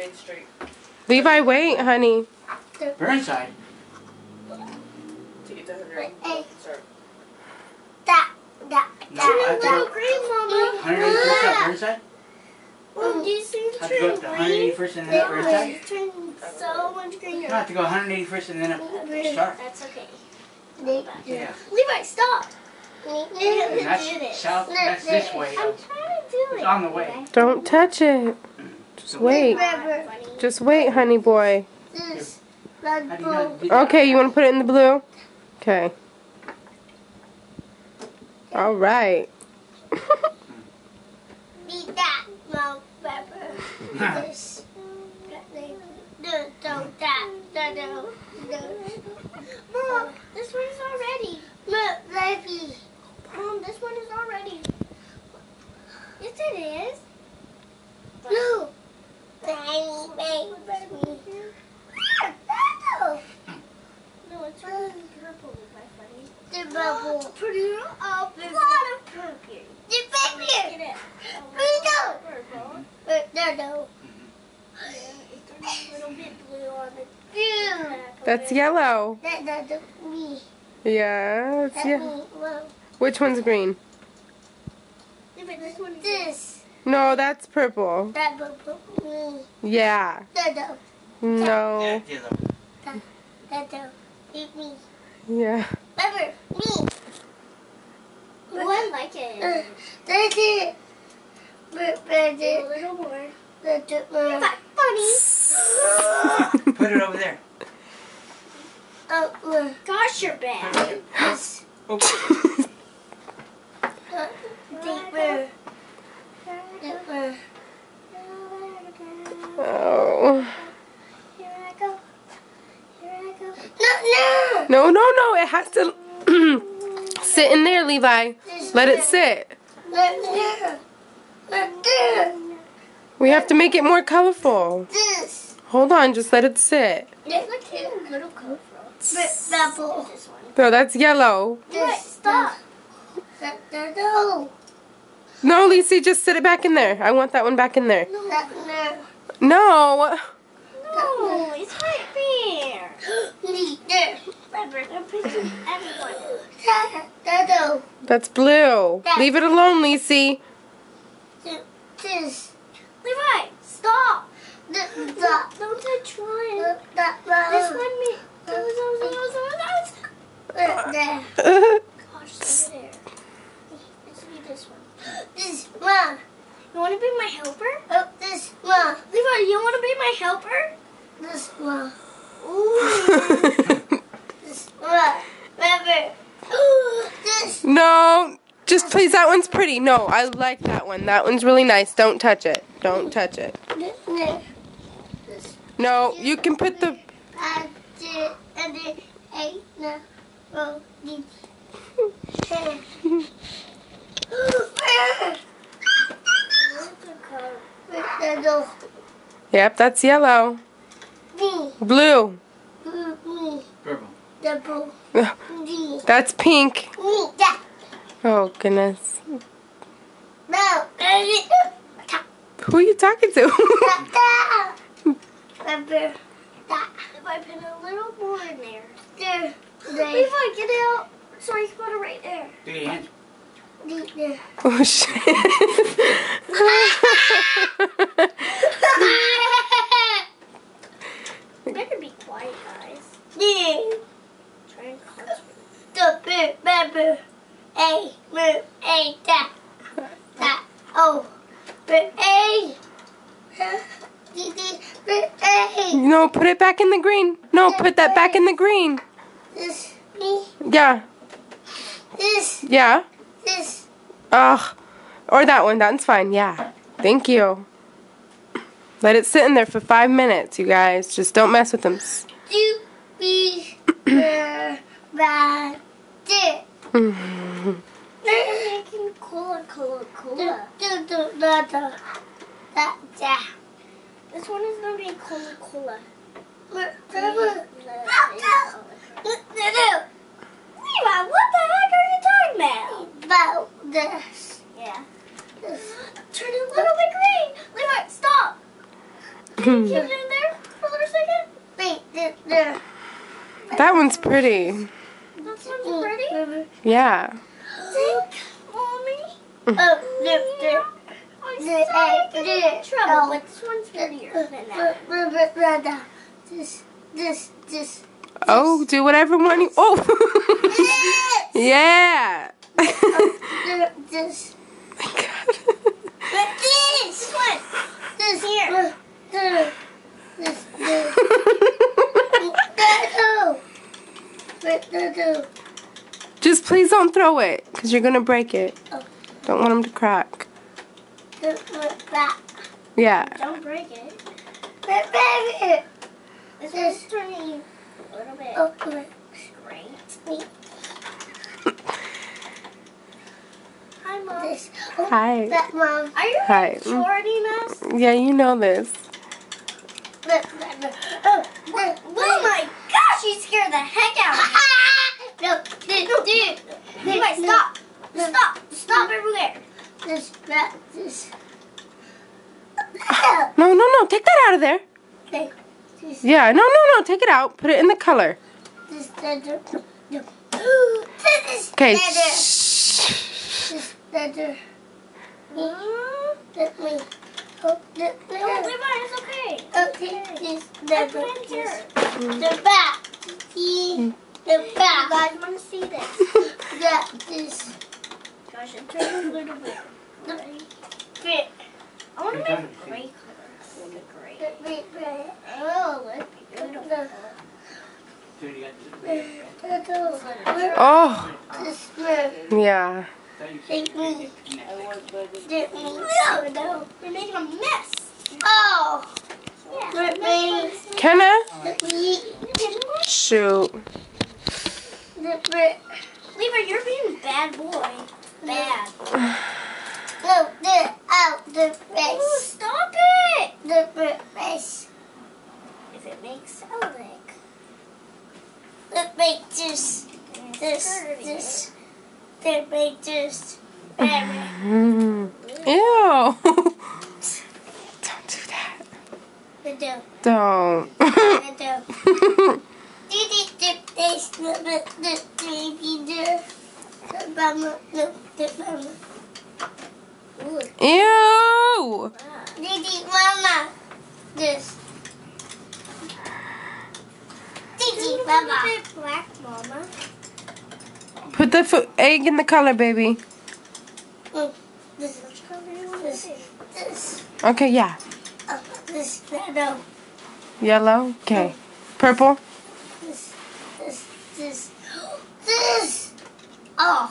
Main Street. Levi, wait, honey. Burnside. To get to 100. Sorry. Little green, Mama. 181st at Burnside? Oh, do you see the Have to go up to 181st and then up Burnside? It's turning so much greener. No, have to go 181st and then up Star. That's okay. Yeah. Levi, stop. And that's south, that's this way. I'm trying to do It's it. on the way. Don't touch it. Just wait. Just wait, honey boy. This. How do you know? Okay, you want to put it in the blue? Okay. All right. Need that. No, pepper. This. Mom, this one is already. Look, baby. Mom, this one is already. Yes, it is. No. No, it's really purple, my funny. The bubble. Pretty up. A lot of purple. The baby. Purple. No. It's a little bit blue on the back. That's yellow. That's me. Yeah, it's That's yellow. me. Well, Which one's green? this one is this. No, that's purple. That purple. Me. Yeah. No. No. That eat me. Yeah. Pepper. Me. Oh, I like it. That's it. A little more. Funny. Put it over there. Oh, gosh, you're bad. Yes. Deeper. Deeper. Oh. Here I go. Here I go. No. No. It has to sit in there, Levi. Let it sit. No. We have to make it more colorful. This. Hold on, just let it sit. Look at a little colorful. Bubble. This one. No, that's yellow. This. Stop. No. No, Lisa, just sit it back in there. I want that one back in there. No. No. No, it's right there. There. Everyone. That's blue. Leave it alone, Lisa. This. Levi, stop. Don't touch one. This one me. Gosh, look at there. Let's do this one. This one. You want to be my helper? Oh, this one. Levi, you want to be my helper? This one. Ooh. This one. Remember. This. No, just please, that one's pretty. No, I like that one. That one's really nice. Don't touch it. Don't touch it. No, you can put the... Yep, that's yellow. Blue. Purple. That's pink. Oh, goodness. No. Who are you talking to? If I put a little more in there. There. Levi, get out. Sorry, you put it right there. Do your hands. There. Oh, shit. You better be quiet, guys. Try and concentrate. No, put it back in the green. No, put that back in the green. This. Me. Yeah. This. Yeah. This. Ugh. Or that one. That one's fine. Yeah. Thank you. Let it sit in there for 5 minutes, you guys. Just don't mess with them. You be bad. Making cola. This one is gonna be cola. Levi, what the heck are you talking about? About this. Yeah. Turn it a little bit green. Levi, stop. Can you keep it in there for a little second? Wait, there. That one's pretty. That one's pretty? Yeah. Think, Mommy. Oh, there. I still get in trouble, but this one's prettier than that. This. Oh, do whatever one you. Oh. Yeah. This. My God. But this one. This here. This. Just please don't throw it, because you're going to break it. Oh. Don't want them to crack. Yeah. Don't break it. Baby. This one's turning a little bit straight. Hi, Mom. Hi. Mom. Are you Hi. recording us? Yeah, you know this. Oh my gosh, you scared the heck out of me. No, dude. Levi, stop everywhere. This. No. Take that out of there. Yeah, no. Take it out. Put it in the color. Okay. No, Levi, it's okay. Okay. The back. The back. You guys want to see this? This. Gosh, it turned a little bit. I want to make a gray color. Oh, that's beautiful. Oh. Yeah. No, we're making a mess. Oh. Yeah. Kenna? Shoot. Levi, you're being a bad boy. Bad. No, the face. Ooh, stop it! The face. If it makes a lick. It makes this. It makes this. Ew. Don't do that. Don't. Ew. Didi, Mama. This. Didi, Mama. Black, Mama. Put the egg in the color, baby. This. Okay, yeah. This. No. Yellow? Okay. Purple? This. Oh.